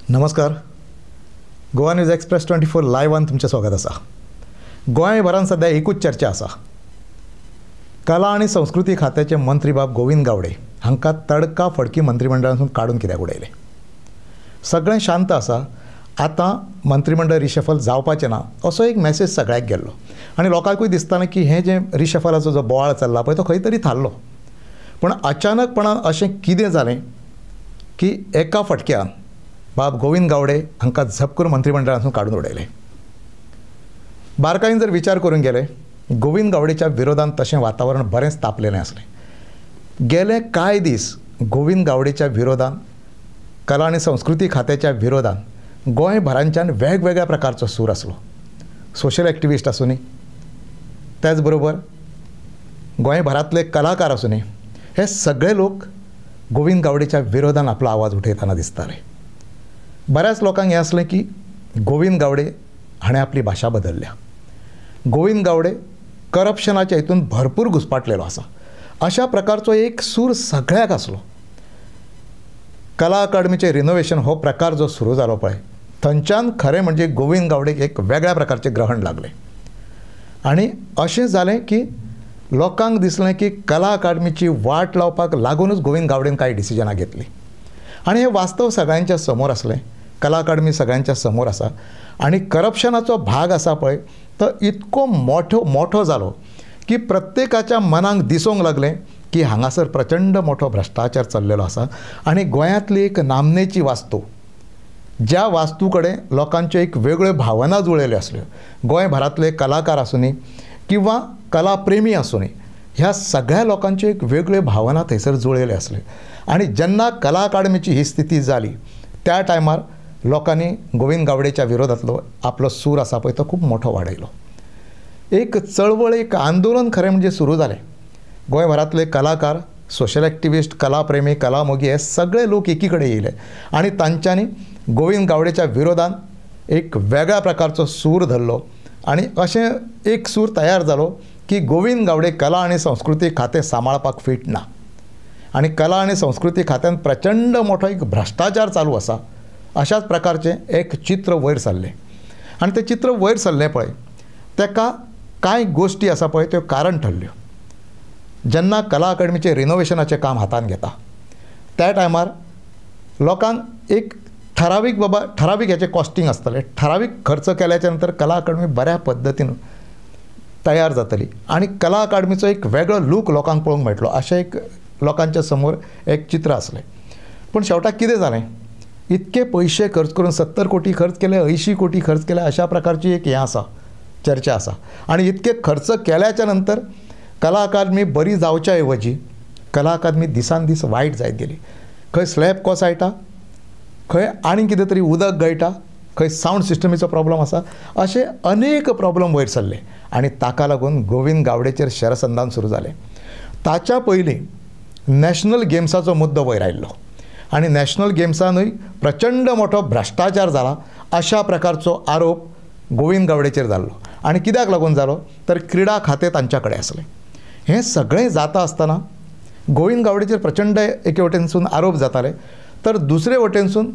नमस्कार. Goa news express 24 लायव्हान तुमचें स्वागत आसा. गोंयभरांत सध्या एकूच चर्चा आसा. कला आनी संस्कृती खात्याचे मंत्री बाब गोविंद गावडे हांकां तडका फडकी मंत्रिमंडळांतून काडून कित्याक उडयले. सगळें शांत आसा. आतां मंत्रिमंडळ रिशफल जावपाचें ना असो एक मॅसेज सगळ्याक गेल्लो आनी लोकांकूय दिसतालें की हें जें रिशफलाचो जो बोवाळ चल्ला पळय तो खंय तरी थारलो. पूण अचानकपणान अशें कितें जालें की एका फटक्यान बाब गोविंद गावडे हांकां झप करून मंत्रिमंडळांतून काडून उडयले. बारकायेन जर विचार करूंक गेले गोविंद गावडेच्या विरोधांत तशें वातावरण बरेंच तापलेलें आसलें. गेले कांय दीस गोविंद गावडेच्या विरोधांत कला आनी संस्कृती खात्याच्या विरोधांत गोंयभरांच्यान वेगवेगळ्या प्रकारचो सूर आसलो. सोशल एक्टिविस्ट आसूं दी, त्याच बरोबर गोंयभरांतले कलाकार आसूं दी, हे सगळे लोक गोविंद गावडेच्या विरोधांत आपलो आवाज उठयताना दिसताले. बऱ्याच लोकांक हें आसलें की गोविंद गावडे हाणें आपली भाशा बदलल्या. गोविंद गावडे करप्शनाच्या हितून भरपूर घुसपाटलेलो आसा अशा प्रकारचो एक सूर सगळ्याक आसलो. कला अकादमीचें रिनोवेशन हो प्रकार जो सुरू जालो पळय थंयच्यान खरें म्हणजे गोविंद गावडेक एक वेगळ्या प्रकारचें ग्रहण लागलें आनी अशें जालें की लोकांक दिसलें की कला अकादमीची वाट लावपाक लागूनच गोविंद गावडेन कांय डिसिजनां घेतलीं आनी हें वास्तव सगळ्यांच्या समोर आसलें. कला अकादमी सगळ्यांच्या समोर आसा आनी करप्शनाचो भाग आसा पळय तो इतको मोठो जालो की प्रत्येकाच्या मनाक दिसूंक लागलें की हांगासर प्रचंड मोठो भ्रश्टाचार चल्लेलो आसा आनी गोंयांतली एक नामनेची वास्तू ज्या वास्तू कडेन लोकांच्यो एक वेगळ्यो भावना जुळयल्यो आसल्यो. गोंयभरांतले कलाकार आसूं दी किंवा कलाप्रेमी आसूं दी ह्या सगळ्या लोकांच्यो एक वेगळ्यो भावना थंयसर जुळयल्यो आसल्यो आनी जेन्ना कला अकादमीची ही स्थिती जाली त्या टायमार लोकांनी गोविंद गावडेच्या विरोधांतलो आपलो सूर आसा पळय तो खूब मोठो वाडयलो. एक चळवळ, एक आंदोलन खरें म्हणजे सुरू जालें. गोंयभरांतले कलाकार, सोशल एक्टिविस्ट, कलाप्रेमी, कलामोगी हे सगळे लोक एकी कडेन येयले आनी तांच्यांनी गोविंद गावडेच्या विरोधांत एक वेगळ्या प्रकारचो सूर धरलो आनी अशें एक सूर तयार जालो की गोविंद गावडे कला आनी संस्कृती खातें सांबाळपाक फिट ना आनी कला आनी संस्कृती खात्यांत प्रचंड मोठो एक भ्रश्टाचार चालू आसा अशाच प्रकारचें एक चित्र वयर सरलें. आनी तें चित्र वयर सरलें पळय तेका कांय गोश्टी आसा पळय त्यो कारण ठरल्यो. जेन्ना कला अकादमीचें रिनोवेशनाचें काम हातांत घेता त्या टायमार लोकांक एक ठरावीक हेचें कॉस्टिंग आसतलें. ठरावीक खर्च केल्याच्या नंतर कला अकादमी बऱ्या पद्दतीन तयार जातली आनी कला अकादमीचो एक वेगळो लूक लोकांक पळोवंक मेळटलो अशें एक लोकांच्या समोर एक चित्र आसलें. पूण शेवटाक कितें जालें, इतके पयशे खर्च करून 70 कोटी खर्च केले, 80 कोटी खर्च केले अशा प्रकारची एक हें आसा, चर्चा आसा. आनी इतके खर्च केल्याच्या नंतर कला अकादमी बरी जावच्या ऐवजी कला अकादमी दिसान दीस वायट जायत गेली. खंय स्लॅब कोसळटा, खंय आनी कितें तरी उदक गळटा, खंय सावंड सिस्टमीचो प्रॉब्लम आसा, अशे अनेक प्रॉब्लम वयर सरले आनी ताका लागून गोविंद गावडेचेर शरसंधान सुरू जालें. ताच्या पयलीं नॅशनल गेम्साचो मुद्दो वयर आयिल्लो आनी नॅशनल गेम्सानूय प्रचंड मोठो भ्रश्टाचार जाला अशा प्रकारचो आरोप गोविंद गावडेचेर जाल्लो. आनी कित्याक लागून जालो तर क्रीडा खातें तांच्या कडेन आसलें. हें सगळें जाता आसतना गोविंद गावडेचेर प्रचंड एके वटेनसून आरोप जाताले तर दुसरे वटेनसून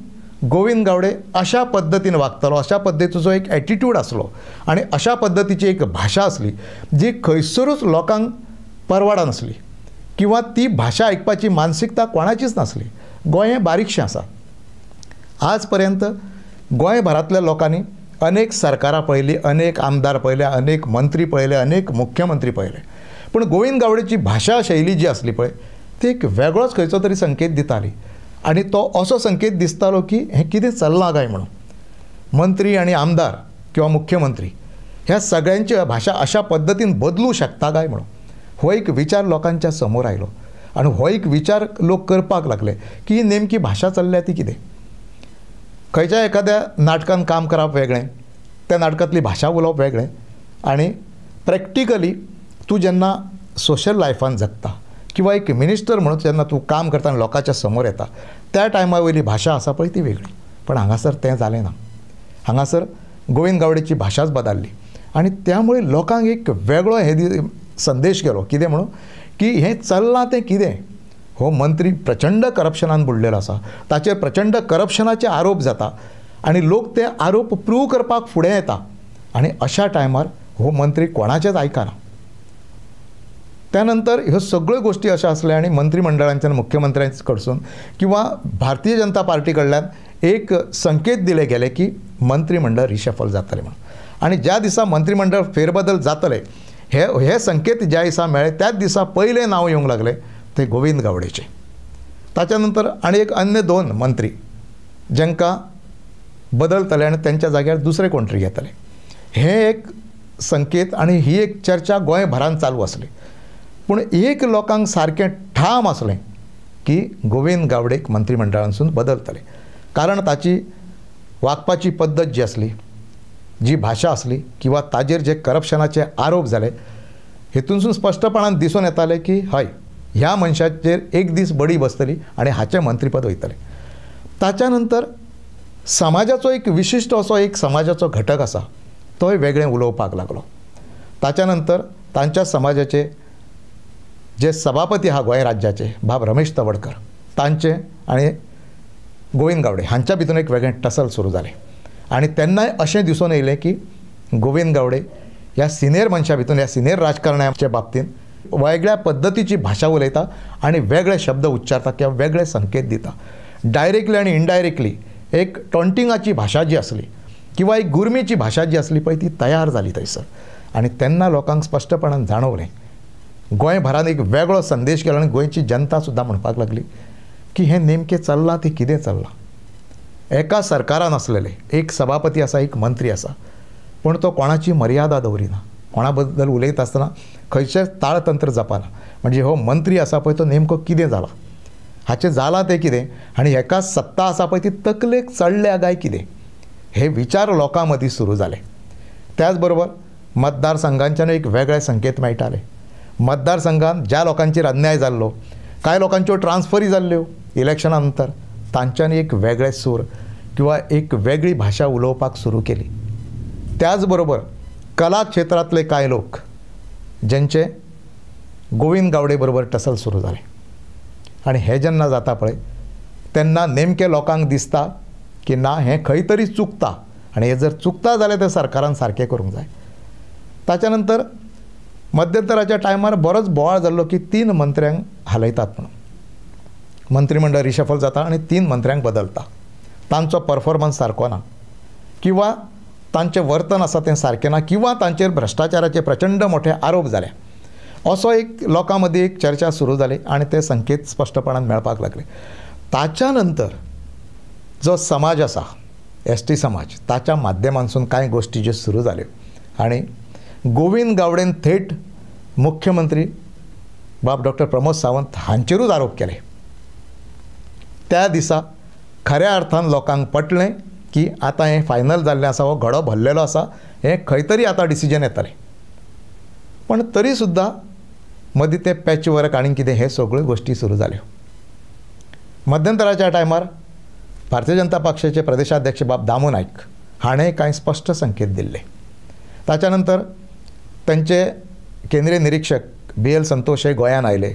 गोविंद गावडे अशा पद्दतीन वागतालो, अशा पद्दतीचो एक एटिट्यूड आसलो आनी अशा पद्दतीची एक भाशा आसली जी खंयसरूच लोकांक परवडा नासली किंवा ती भाशा आयकपाची मानसिकता कोणाचीच नासली. गोंय हें बारीकशें आसा. आज पर्यंत गोंयभरांतल्या लोकांनी अनेक सरकारां पळयलीं, अनेक आमदार पळयले, अनेक मंत्री पळयले, अनेक मुख्यमंत्री पळयले, पूण गोविंद गावडेची भाशा शैली जी आसली पळय ती एक वेगळोच खंयचो तरी संकेत दिताली आनी तो असो संकेत दिसतालो की हें कितें चलना काय म्हणून. मंत्री आनी आमदार किंवा मुख्यमंत्री ह्या सगळ्यांची भाशा अशा पद्दतीन बदलू शकता काय म्हणून हो एक विचार लोकांच्या समोर आयलो आनी हो एक विचार लोक करपाक लागले की ही नेमकी भाशा चल्ल्या ती कितें. खंयच्या एखाद्या नाटकान काम करप वेगळें, त्या नाटकांतली भाशा उलोवप वेगळें आनी प्रॅक्टिकली तूं जेन्ना सोशल लायफान जगता किंवा एक मिनिस्टर म्हणून जेन्ना तूं काम करता आनी लोकांच्या समोर येता त्या टायमा वयली भाशा आसा पळय ती वेगळी. पण हांगासर तें जालें ना. हांगासर गोविंद गावडेची भाशाच बदलली आनी त्यामुळे लोकांक एक वेगळो संदेश गेलो कितें म्हणून की हें चल्लां तें कितें हो मंत्री प्रचंड करप्शनान बुडलेलो आसा, ताचेर प्रचंड करप्शनाचे आरोप जाता आनी लोक ते आरोप प्रूव करपाक फुडें येता आनी अशा टायमार हो मंत्री कोणाचेच आयकना. त्यानंतर ह्यो सगळ्यो गोष्टी अशा आसल्या आनी मंत्रिमंडळांच्यान मुख्यमंत्र्यांचे कडसून किंवा भारतीय जनता पार्टी कडल्यान एक संकेत दिले गेले की मंत्रिमंडळ रिशफल जातले म्हणून. आनी ज्या दिसा मंत्रिमंडळ फेरबदल जातले हे संकेत ज्या दिसा मेळ्ळे त्याच दिसा पयले नांव येवंक लागले ते गोविंद गावडेचे. ताच्या नंतर आनी एक अन्य 2 मंत्री जांकां बदलतले आनी त्यांच्या जाग्यार दुसरे कोण तरी येतले, हे एक संकेत आनी ही एक चर्चा गोंयभरांत चालू आसली. पूण एक लोकांक सारकें ठाम आसलें की गोविंद गावडेक मंत्रिमंडळांसून बदलतले, कारण ताची वागपाची पद्दत जी आसली, जी भाशा आसली किंवा ताजेर जे करप्शनाचे आरोप जाले हेतूनसून स्पश्टपणान दिसून येताले की हय ह्या मनशाचेर एक दीस बडी बसतली आनी हाचें मंत्रीपद वयतलें. ताच्या नंतर समाजाचो एक विशिश्ट असो एक समाजाचो घटक आसा तोय वेगळें उलोवपाक लागलो. ताच्या नंतर तांच्या समाजाचे जे सभापती आहा गोंय राज्याचे बाब रमेश तवडकर तांचे आनी गोविंद गावडे हांच्या भितर एक वेगळें टसल सुरू जालें. आनी तेन्नाय अशें दिसून येयलें की गोविंद गावडे ह्या सिनियर मनशा भितर ह्या सिनियर राजकारण्याच्या बाबतींत वेगळ्या पद्दतीची भाशा उलयता आनी वेगळे शब्द उच्चारता किंवा वेगळे संकेत दिता. डायरेक्टली आनी इनडायरेक्टली एक टॉन्टिंगाची भाशा जी आसली किंवा एक गुरमेची भाशा जी आसली पळय ती तयार जाली थंयसर. आनी तेन्ना लोकांक स्पश्टपणान जाणवलें, गोंयभरांत एक वेगळो संदेश गेलो आनी गोंयची जनता सुद्दां म्हणपाक लागली की हें नेमकें चल्लां तें कितें चल्लां. एका सरकारान आसलेले एक सभापती आसा, एक मंत्री आसा, पूण तो कोणाची मर्यादा दवरिना, कोणा बद्दल उलयता आसतना खंयचेंच ताळतंत्र जपना. म्हणजे हो मंत्री आसा पळय तो नेमको कितें जाला, हाचें जालां तें कितें आनी हेका सत्ता आसा पळय ती तकलेक चडल्या काय कितें, हे विचार लोकां मदीं सुरू जाले. त्याच बरोबर मतदारसंघांच्यान एक वेगळे संकेत मेळटाले. मतदारसंघांत ज्या लोकांचेर अन्याय जाल्लो, कांय लोकांच्यो ट्रान्सफरी जाल्ल्यो इलेक्शना नंतर, तांच्यांनी एक वेगळे सूर किंवा एक वेगळी भाशा उलोवपाक सुरू केली. त्याच बरोबर कला क्षेत्रांतले कांय लोक जेंचे गोविंद गावडे बरोबर टसल सुरू जालें. आनी हें जेन्ना जाता पळय तेन्ना नेमकें लोकांक दिसता की ना हें खंय तरी चुकता आनी हें जर चुकता जाल्यार तें सरकारान सारकें करूंक जाय. ताच्या नंतर मध्यंतराच्या टायमार बरोच बोवाळ जाल्लो की 3 मंत्र्यांक हालयतात म्हणून. मंत्रिमंडळ रिशफल जाता आनी 3 मंत्र्यांक बदलता. तांचो परफॉर्मन्स सारको ना किंवा तांचें वर्तन आसा तें सारकें ना किंवा तांचेर भ्रश्टाचाराचे प्रचंड मोठे आरोप जाले, असो एक लोकां मदीं एक चर्चा सुरू जाली आनी ते संकेत स्पश्टपणान मेळपाक लागले. ताच्या नंतर जो समाज आसा ST समाज ताच्या माध्यमांसून कांय गोश्टी ज्यो सुरू जाल्यो आनी गोविंद गावडेन थेट मुख्यमंत्री बाब डॉक्टर प्रमोद सावंत हांचेरूच आरोप केले. त्या दिसा खऱ्या अर्थान लोकांक पटलें की आतां हें फायनल जाल्लें आसा, हो घडो भरलेलो आसा, हें खंय तरी आतां डिसिजन येतलें. पण तरी सुद्दां मदीं ते पॅच वर्क आनी कितें हे सगळ्यो गोश्टी सुरू जाल्यो. मध्यंतराच्या टायमार भारतीय जनता पक्षाचे प्रदेशाध्यक्ष बाब दामू नायक हाणें कांय स्पश्ट संकेत दिल्ले. ताच्या नंतर तांचे केंद्रीय निरीक्षक BL संतोश हे गोंयांत आयले,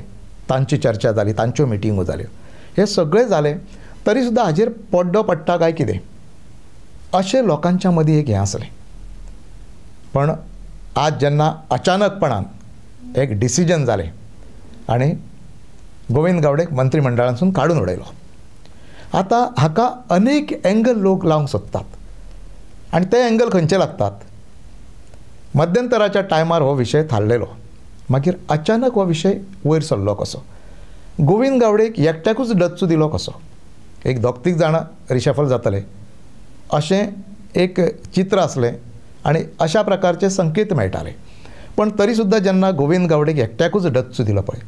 तांची चर्चा जाली, तांच्यो मिटिंगो जाल्यो. हे सगळें जालें तरी सुद्दां हाजेर पड्डो पडटा काय कितें अशें लोकांच्या मदीं एक हें आसलें. पण आज जेन्ना अचानकपणान एक डिसिजन जालें आनी गोविंद गावडेक मंत्रिमंडळांसून काडून उडयलो. आतां हाका अनेक एंगल लोक लावंक सोदतात आनी ते एंगल खंयचे लागतात. मध्यंतराच्या टायमार हो विशय थारलेलो, मागीर अचानक हो विशय वयर सरलो कसो. गोविंद गावडेक एकट्याकूच डच्चू दिलो कसो. एक 2-3 जाणां रिशफल जातले अशें एक चित्र आसलें आनी अशा प्रकारचे संकेत मेळटाले. पण तरी सुद्दां जेन्ना गोविंद गावडेक एकट्याकूच डच्चू दिलो पळय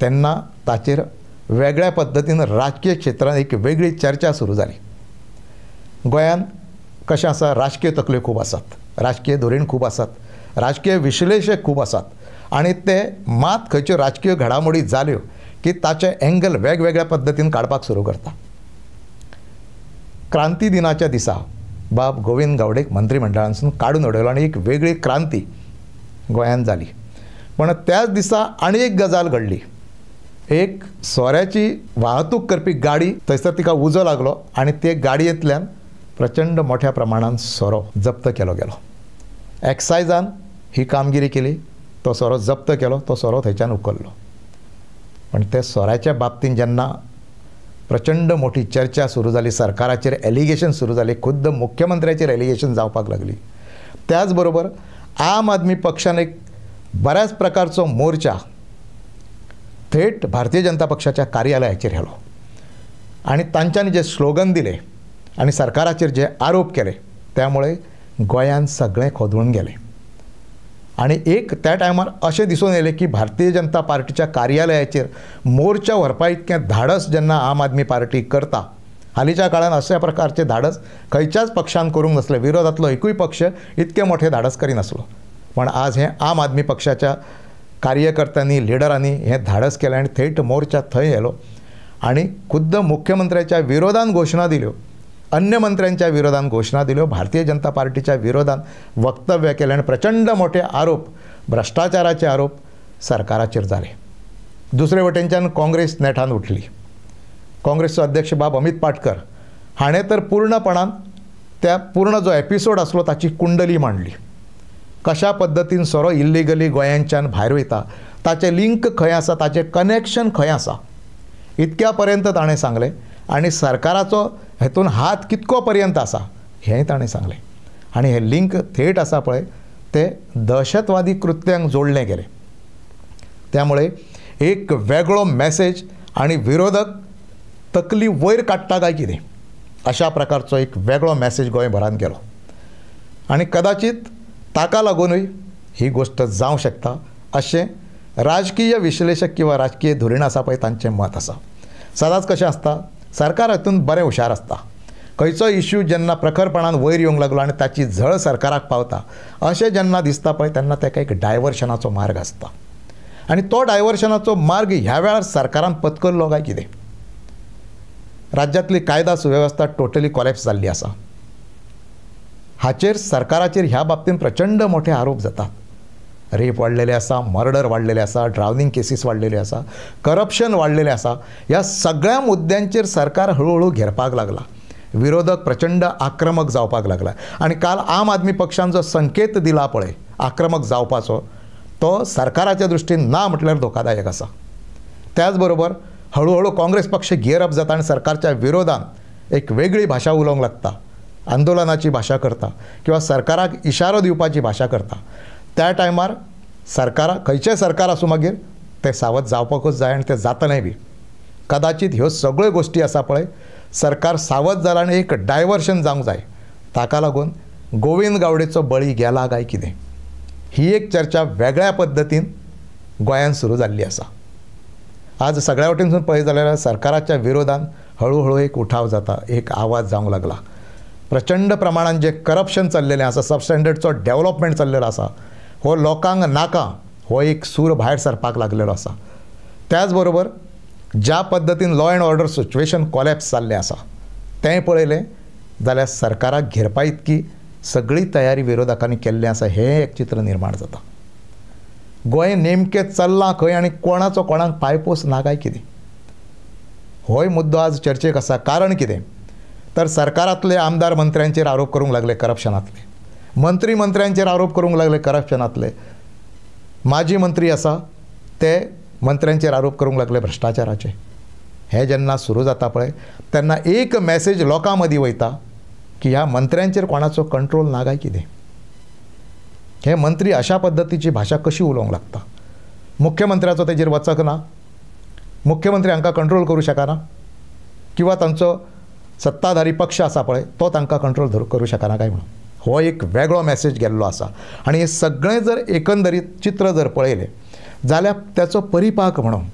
तेन्ना ताचेर वेगळ्या पद्दतीन राजकीय क्षेत्रांत एक वेगळी चर्चा सुरू जाली. गोंयांत कशें आसा, राजकीय तकल्यो खूब आसात, राजकीय धोरीण खूब आसात, राजकीय विश्लेशक खूब आसात आनी ते मात खंयच्यो राजकीय घडामोडी जाल्यो की ताचे एंगल वेगवेगळ्या पद्दतीन काडपाक सुरू करता. क्रांती दिनाच्या दिसा बाब गोविंद गावडेक मंत्रिमंडळांसून काडून उडयलो आनी एक वेगळी क्रांती गोंयांत जाली. पण त्याच दिसा आनी एक गजाल घडली एक सोऱ्याची वाहतूक करपी गाडी थंयसर तिका उजो लागलो आनी ते गाडयेंतल्यान प्रचंड मोठ्या प्रमाणात सोरो जप्त केलो गेलो. एक्सायजान ही कामगिरी केली, तो सोरो जप्त केलो, तो सोरो थंयच्यान उखल्लो. पण ते सोऱ्याच्या बाबतींत जेन्ना प्रचंड मोठी चर्चा सुरू जाली, सरकाराचेर एलिगेशन सुरू जाली, खुद्द मुख्यमंत्र्याचेर एलिगेशन जावपाक लागली, त्याच बरोबर आम आदमी पक्षान एक बऱ्याच प्रकारचो मोर्चा थेट भारतीय जनता पक्षाच्या कार्यालयाचेर हेलो आनी तांच्यांनी जे स्लोगन दिले आनी सरकाराचेर जे आरोप केले त्यामुळे गोंयांत सगळें खोदळून गेले. आनी एक त्या टायमार अशें दिसून येयलें की भारतीय जनता पार्टीच्या कार्यालयाचेर मोर्चा व्हरपा इतकें धाडस जेन्ना आम आदमी पार्टी करता, हालींच्या काळान अशा प्रकारचे धाडस खंयच्याच पक्षान करूंक नासले. विरोधातलो एकूय पक्ष इतके मोठे धाडस करिनासलो. पण आज हें आम आदमी पक्षाच्या कार्यकर्त्यांनी, लिडरांनी हें धाडस केलें आनी थेट मोर्चा थंय येयलो आनी खुद्द मुख्यमंत्र्याच्या विरोधान घोशणा दिल्यो, अन्य मंत्र्यांच्या विरोधान घोशणा दिल्यो, भारतीय जनता पार्टीच्या विरोधान वक्तव्य केलें आनी प्रचंड मोठे आरोप, भ्रष्टाचाराचे आरोप सरकाराचेर जाले. दुसरे वटेनच्यान काँग्रेस नेटान उठली. काँग्रेसचो अध्यक्ष बाब अमित पाटकर हाणें तर पूर्णपणान त्या पूर्ण जो एपिसोड आसलो ताची कुंडली मांडली. कशा पद्दतीन सोरो इल्लिगली गोंयांच्यान भायर वयता, ताचें लिंक खंय आसा, ताचें कनेक्शन खंय आसा, इतक्या पर्यंत ताणें सांगलें. आनी सरकाराचो हेतून हात कितको पर्यंत आसा हेंय ताणें सांगलें. आनी हें लिंक थेट आसा पळय तें दहशतवादी कृत्यांक जोडलें गेलें. त्यामुळे एक वेगळो मॅसेज आनी विरोधक तकली वयर काडटा काय कितें अशा प्रकारचो एक वेगळो मॅसेज गोंयभरांत गेलो. आनी कदाचित ताका लागूनय ही गोश्ट जावंक शकता अशें राजकीय विश्लेशक किंवा राजकीय धुरीण आसा पळय तांचें मत आसा. सदांच कशें आसता, सरकार हातूंत बरें हुशार आसता. खंयचो इश्यू जेन्ना प्रखरपणान वयर येवंक लागलो आनी ताची झळ सरकाराक पावता अशें जेन्ना दिसता पळय तेन्ना ताका एक डायवर्शनाचो मार्ग आसता. आनी तो डायवर्शनाचो मार्ग ह्या वेळार सरकारान पत्करलो काय कितें. राज्यांतली कायदा सुवेवस्था टोटली कॉलेप्स जाल्ली आसा. हाचेर सरकाराचेर ह्या बाबतींत प्रचंड मोठे आरोप जातात. रेप वाडलेले आसा, मर्डर वाडलेले आसा, ड्रावनिंग केसीस वाडलेले आसा, करप्शन वाडलेलें आसा. ह्या सगळ्या मुद्द्यांचेर सरकार हळूहळू घेरपाक लागला. विरोधक प्रचंड आक्रमक जावपाक लागला. आनी काल आम आदमी पक्षान जो संकेत दिला पळय आक्रमक जावपाचो, तो सरकाराच्या दृश्टीन ना म्हटल्यार धोकादायक आसा. त्याच बरोबर हळूहळू काँग्रेस पक्ष गियरअप जाता आनी सरकारच्या विरोधान एक वेगळी भाशा उलोवंक लागता, आंदोलनाची भाशा करता किंवा सरकाराक इशारो दिवपाची भाशा करता. त्या टायमार सरकाराक, खंयचें सरकार आसूं मागीर, तें सावध जावपाकूच जाय आनी तें जातलेंय बी. कदाचित ह्यो सगळ्यो गोश्टी आसा पळय, सरकार सावध जाला आनी एक डायवर्शन जावंक जाय. ताका लागून गोविंद गावडेचो बळी गेला काय कितें ही एक चर्चा वेगळ्या पद्दतीन गोंयांत सुरू जाल्ली आसा. आज सगळ्या वटेनसून पळयत जाल्यार सरकाराच्या विरोधान हळूहळू एक उठाव जाता, एक आवाज जावंक लागला. प्रचंड प्रमाणात जे करप्शन चल्लेलें आसा, सबस्टँडर्डचो डेव्हलपमेंट चल्लेलो आसा, हो लोकांक नाका हो एक सूर भायर सरपाक लागलेलो आसा. त्याच बरोबर ज्या पद्दतीन law and order situation collapse जाल्लें आसा तें पळयलें जाल्यार सरकाराक घेरपा इतकी सगळी तयारी विरोधकांनी केल्ली आसा हें एक चित्र निर्माण जाता. गोंय नेमकें चल्लां खंय आनी कोणाचो कोणाक पायपोस ना काय कितें होय मुद्दो आज चर्चेक आसा. कारण कितें तर सरकारांतले आमदार मंत्र्यांचेर आरोप करूंक लागले करप्शनांतले, मंत्र्यांचेर आरोप करूंक लागले करप्शनांतले, माजी मंत्री आसा ते मंत्र्यांचेर आरोप करूंक लागले भ्रष्टाचाराचे. हे जेन्ना सुरू जाता पळय तेन्ना एक मॅसेज लोकां मदीं वयता की ह्या मंत्र्यांचेर कोणाचो कंट्रोल ना काय कितें. हे मंत्री अशा पद्दतीची भाशा कशी उलोवंक लागता. मुख्यमंत्र्याचो तेजेर वचक ना, मुख्यमंत्री हांकां कंट्रोल करूं शकना किंवा तांचो सत्ताधारी पक्ष आसा पळय तो तांकां कंट्रोल करूं शकना काय म्हणून हो एक वेगळो मॅसेज गेल्लो आसा. आनी हे सगळें जर एकंदरीत चित्र जर पळयलें जाल्यार त्याचो परिपाक म्हणून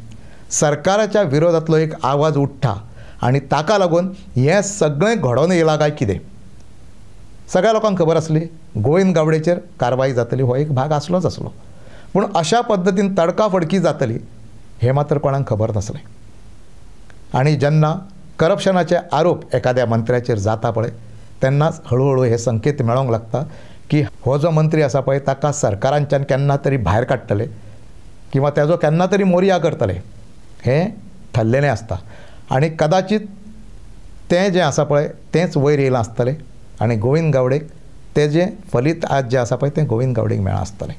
सरकाराच्या विरोधातलो एक आवाज उठ्ठा आनी ताका लागून हें सगळें घडोवन येयलां काय कितें. सगळ्या लोकांक खबर आसली गोविंद गावडेचेर कारवाई जातली, हो एक भाग आसलोच आसलो. पूण अशा पद्दतीन तडकाफडकी जातली हें मात्र कोणाक खबर नासलें. आनी जेन्ना करप्शनाचे आरोप एखाद्या मंत्र्याचेर जाता पळय तेन्नाच हळूहळू हे संकेत मेळोंक लागता की हो जो मंत्री आसा पळय ताका सरकारांच्यान केन्ना तरी भायर काडटले किंवा तेजो केन्ना तरी मोरया करतले हें ठरलेलें आसता आनी कदाचित तें जें आसा पळय तेंच वयर येयलां आसतलें आनी गोविंद गावडेक तेजें फलीत आज जें आसा पळय तें गोविंद गावडेक मेळ्ळां आसतलें.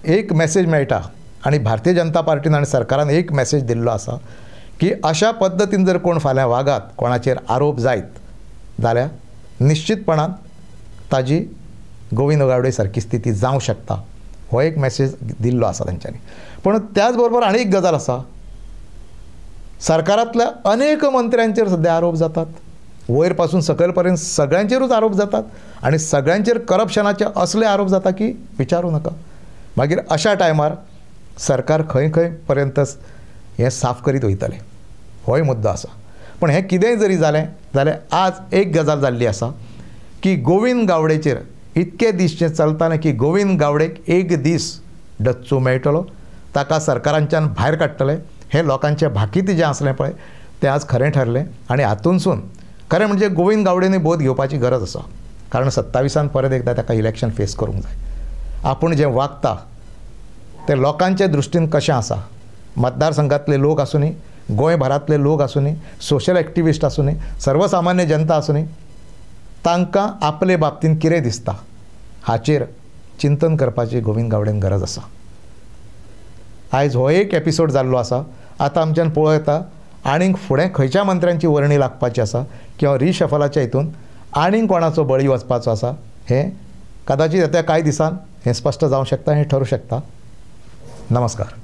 एक मॅसेज मेळटा आनी भारतीय जनता पार्टीन आनी सरकारान एक मॅसेज दिल्लो आसा की अशा पद्दतीन जर कोण फाल्यां वागात, कोणाचेर आरोप जायत जाल्यार निश्चितपणान ताजी गोविंद गावडे सारकी स्थिती जावंक शकता, हो एक मॅसेज दिल्लो आसा तांच्यांनी. पूण त्याच बरोबर आनी एक गजाल आसा, सरकारांतल्या अनेक मंत्र्यांचेर सद्या आरोप जातात, वयर पासून सकयल पर्यंत सगळ्यांचेरूच आरोप जातात आनी सगळ्यांचेर करप्शनाचे असले आरोप जाता की विचारूं नाका. मागीर अशा टायमार सरकार खंय खंय पर्यंत हें साफ करीत वयतलें, होय मुद्दो आसा. पण हें कितेंय जरी जालें जाल्यार आज एक गजाल जाल्ली आसा की गोविंद गावडेचेर इतके दीस चलताले की गोविंद गावडेक एक दीस डच्चो मेळटलो, ताका सरकारांच्यान भायर काडटले, हें लोकांचें भाकीत जें आसलें पळय तें आज खरें ठरलें. आनी हातूंतसून खरें म्हणजे गोविंद गावडेनी बोध घेवपाची गरज आसा, कारण 27 परत एकदां ताका इलेक्शन फेस करूंक जाय. आपूण जें वागता तें लोकांचे दृश्टीन कशें आसा, मतदारसंघातले लोक आसूं दी, गोंयभरांतले लोक आसूं दी, सोशल एक्टिविस्ट आसूं दी, सर्वसामान्य जनता आसूं दी, तांकां आपले बाबतींत कितें दिसता हाचेर चिंतन करपाची गोविंद गावडेन गरज आसा. आयज हो एक एपिसोड जाल्लो आसा. आतां आमच्यान पळोवं येता आनीक फुडें खंयच्या मंत्र्यांची वर्णी लागपाची आसा किंवा रिशफलाच्या हितून आनीक कोणाचो बळी वचपाचो आसा, हें कदाचित येत्या कांय दिसान हें स्पश्ट जावंक शकता, हें ठरूं शकता. नमस्कार.